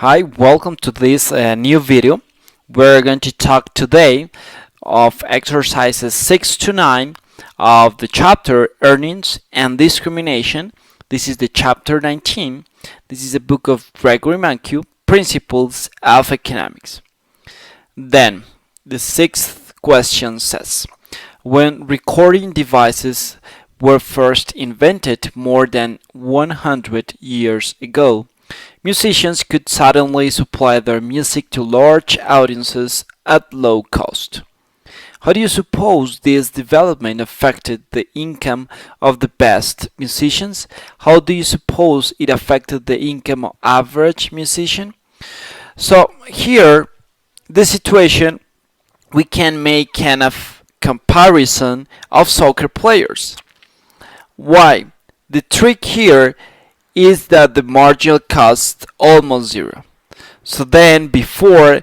Hi, welcome to this new video. We're going to talk today of exercises 6 to 9 of the chapter Earnings and Discrimination. This is the chapter 19. This is a book of Gregory Mankiw, Principles of Economics. Then, the sixth question says, when recording devices were first invented more than 100 years ago, musicians could suddenly supply their music to large audiences at low cost. How do you suppose this development affected the income of the best musicians? How do you suppose it affected the income of average musician? So here, the situation, we can make kind of comparison of soccer players. Why? The trick here is that the marginal cost almost zero. So then before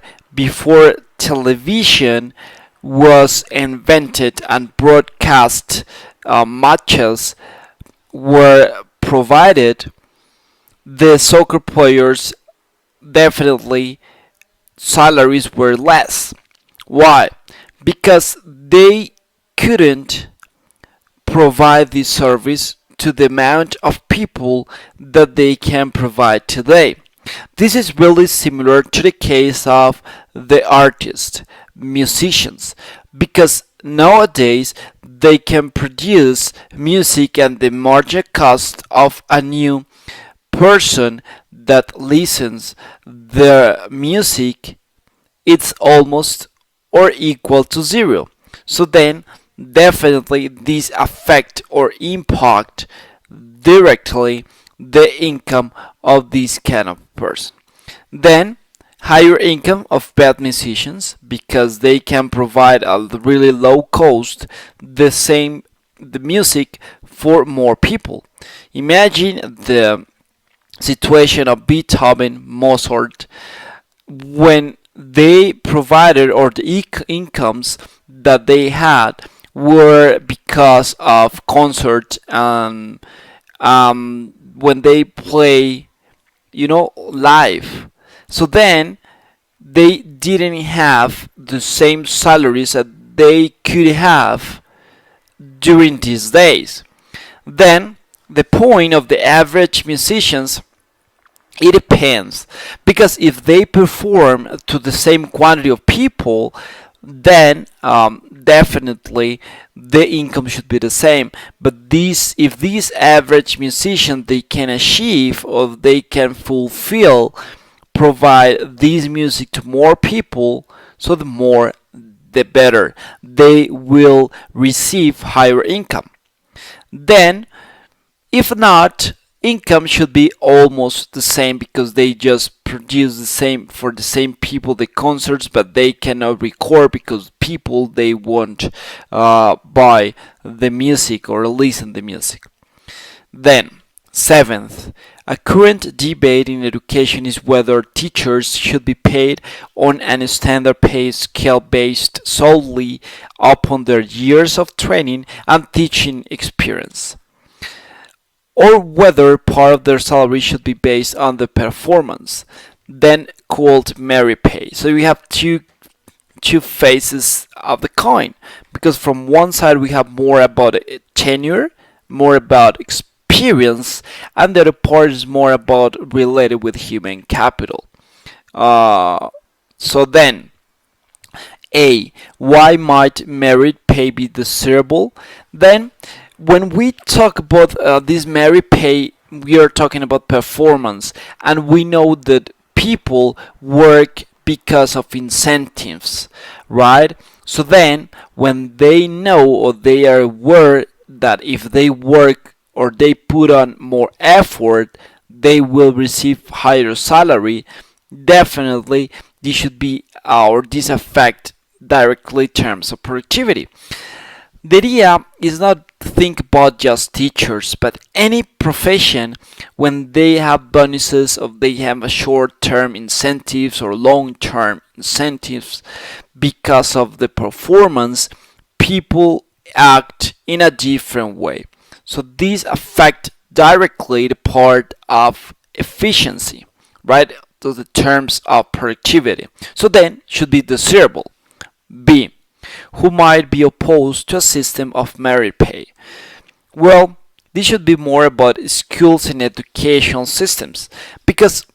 television was invented and broadcast matches were provided, the soccer players definitely salaries were less. Why? Because they couldn't provide this service to the amount of people that they can provide today. This is really similar to the case of the artists, musicians, because nowadays they can produce music and the marginal cost of a new person that listens their music, it's almost or equal to zero. So then definitely this affect or impact directly the income of this kind of person. Then higher income of bad musicians because they can provide a really low cost the music for more people. Imagine the situation of Beethoven, Mozart, when they provided or the incomes that they had were because of concerts and when they play, live. So then they didn't have the same salaries that they could have during these days. Then the point of the average musicians, it depends, because if they perform to the same quantity of people, then definitely the income should be the same. But if these average musicians they can achieve or they can fulfill, provide this music to more people, so the more the better, they will receive higher income. Then if not, income should be almost the same because they just produce the same for the same people the concerts, but they cannot record because people they won't buy the music or listen the music. Then seventh, a current debate in education is whether teachers should be paid on a standard pay scale based solely upon their years of training and teaching experience, or whether part of their salary should be based on the performance, then called merit pay. So we have two faces of the coin, because from one side we have more about tenure, more about experience, and the other part is more about related with human capital. So then, A, why might merit pay be desirable? Then when we talk about this merit pay, we are talking about performance, and we know that people work because of incentives, right? So then, when they know or they are aware that if they work or they put on more effort, they will receive higher salary. Definitely, this should be or this affect directly terms of productivity. The idea is not to think about just teachers, but any profession when they have bonuses or they have a short-term incentives or long-term incentives because of the performance, people act in a different way. So these affect directly the part of efficiency, right? to the terms of productivity. So then should be desirable. B. Who might be opposed to a system of merit pay. Well, this should be more about schools and educational systems because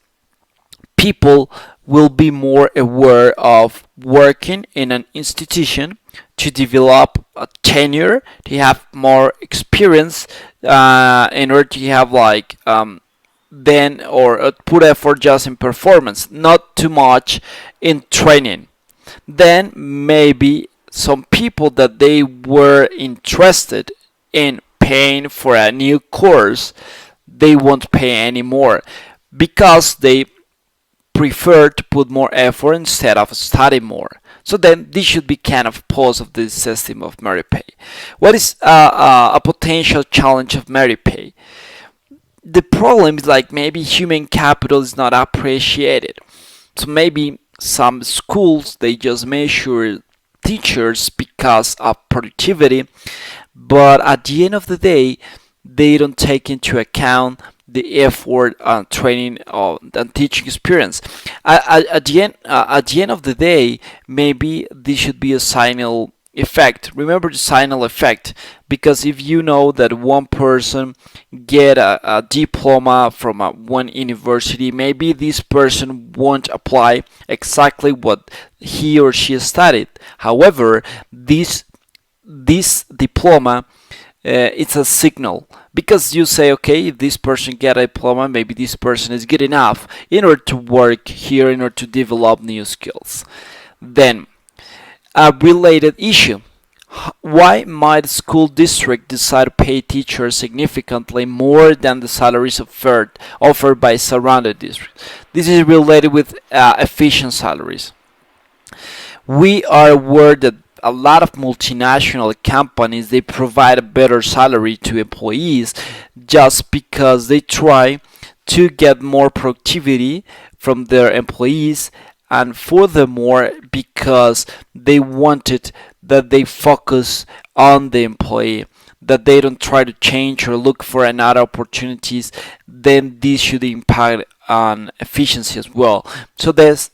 people will be more aware of working in an institution to develop a tenure, to have more experience in order to have then or put effort just in performance, not too much in training. Then maybe some people that they were interested in paying for a new course, they won't pay anymore because they prefer to put more effort instead of study more. So then this should be kind of pause of this system of merit pay. What is a potential challenge of merit pay? The problem is like maybe human capital is not appreciated. So maybe some schools they just measure teachers because of productivity, but at the end of the day, they don't take into account the effort on training and teaching experience. At the end of the day, maybe this should be a signal effect. Remember the signal effect, because if you know that one person get a diploma from one university, maybe this person won't apply exactly what he or she studied. However, this diploma it's a signal because you say, okay, if this person get a diploma, maybe this person is good enough in order to work here, in order to develop new skills. Then a related issue: why might a school district decide to pay teachers significantly more than the salaries offered by surrounding districts? This is related with efficient salaries. We are aware that a lot of multinational companies they provide a better salary to employees just because they try to get more productivity from their employees, and furthermore because they wanted that they focus on the employee, that they don't try to change or look for another opportunities. Then this should impact on efficiency as well. So this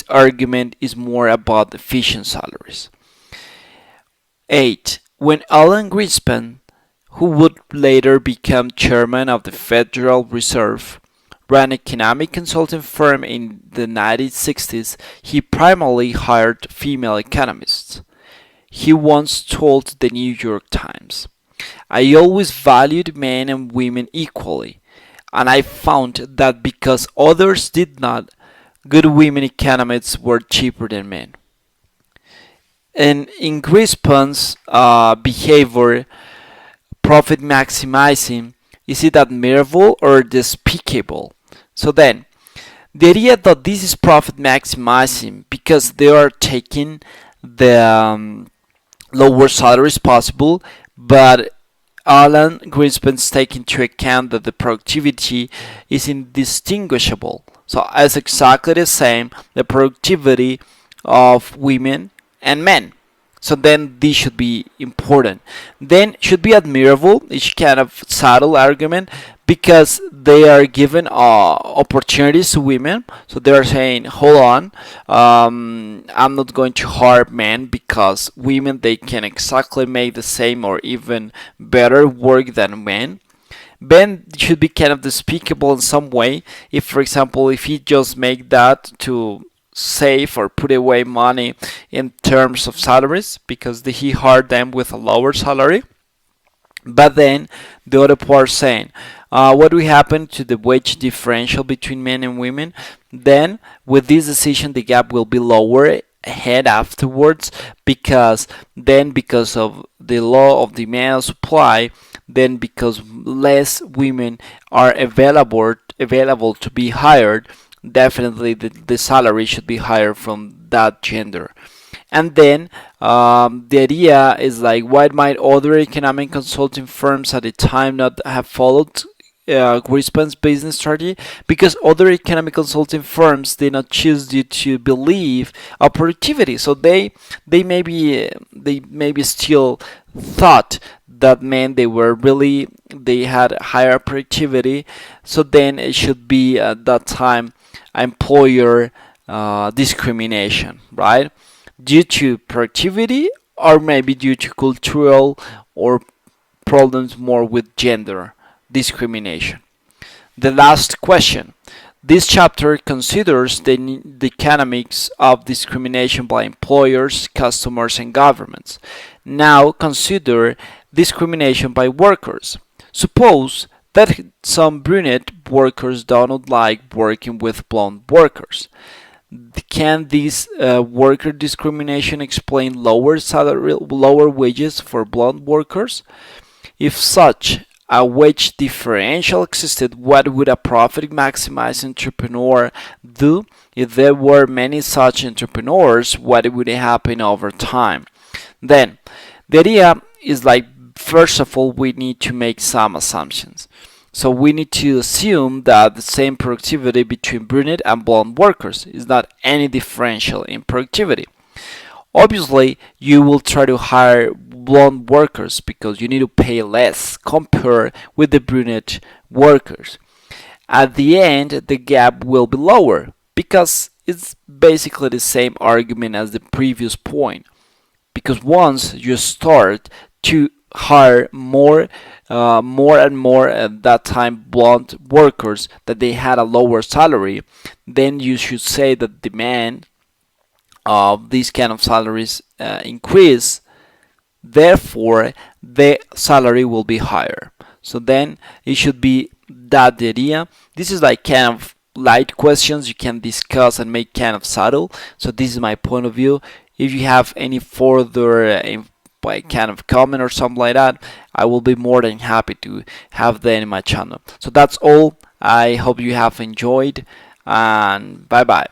argument is more about efficient salaries. 8. When Alan Greenspan, who would later become chairman of the Federal Reserve, ran an economic consulting firm in the 1960s, he primarily hired female economists. He once told the New York Times, "I always valued men and women equally, and I found that because others did not, good women economists were cheaper than men." And in Greenspan's behavior, profit maximizing, is it admirable or despicable? So then, the idea that this is profit maximizing because they are taking the lower salaries possible, but Alan Greenspan's taking into account that the productivity is indistinguishable. So it's exactly the same, the productivity of women and men. So then this should be important. Then should be admirable, it's kind of subtle argument because they are given opportunities to women. So they are saying, hold on, I'm not going to harm men because women they can exactly make the same or even better work than men. Ben should be kind of despicable in some way. If, for example, if he just make that to save or put away money in terms of salaries because he hired them with a lower salary. But then the other part saying, what will happen to the wage differential between men and women? Then with this decision, the gap will be lower ahead afterwards because of the law of demand and supply, then because less women are available to be hired, definitely the salary should be higher from that gender. And then the idea is like, why might other economic consulting firms at the time not have followed Greenspan's business strategy? Because other economic consulting firms did not choose you to believe of productivity. So they maybe still thought that meant they had higher productivity. So then it should be at that time employer discrimination, right? Due to productivity or maybe due to cultural or problems more with gender discrimination. The last question. This chapter considers the economics of discrimination by employers, customers, and governments. Now consider discrimination by workers. Suppose that some brunette workers don't like working with blonde workers. Can this worker discrimination explain lower salary, lower wages for blonde workers? If such a wage differential existed, what would a profit maximized entrepreneur do? If there were many such entrepreneurs, what would happen over time? Then, the idea is like, first of all, we need to make some assumptions. So we need to assume that the same productivity between brunette and blonde workers is not any differential in productivity. Obviously, you will try to hire blonde workers because you need to pay less compared with the brunette workers. At the end, the gap will be lower because it's basically the same argument as the previous point. Because once you start to hire more and more at that time blonde workers that they had a lower salary, then you should say that demand of these kind of salaries increase, therefore the salary will be higher. So then it should be that the idea. This is like kind of light questions you can discuss and make kind of subtle. So this is my point of view. If you have any further like kind of comment or something like that, I will be more than happy to have that in my channel. So that's all. I hope you have enjoyed, and bye bye.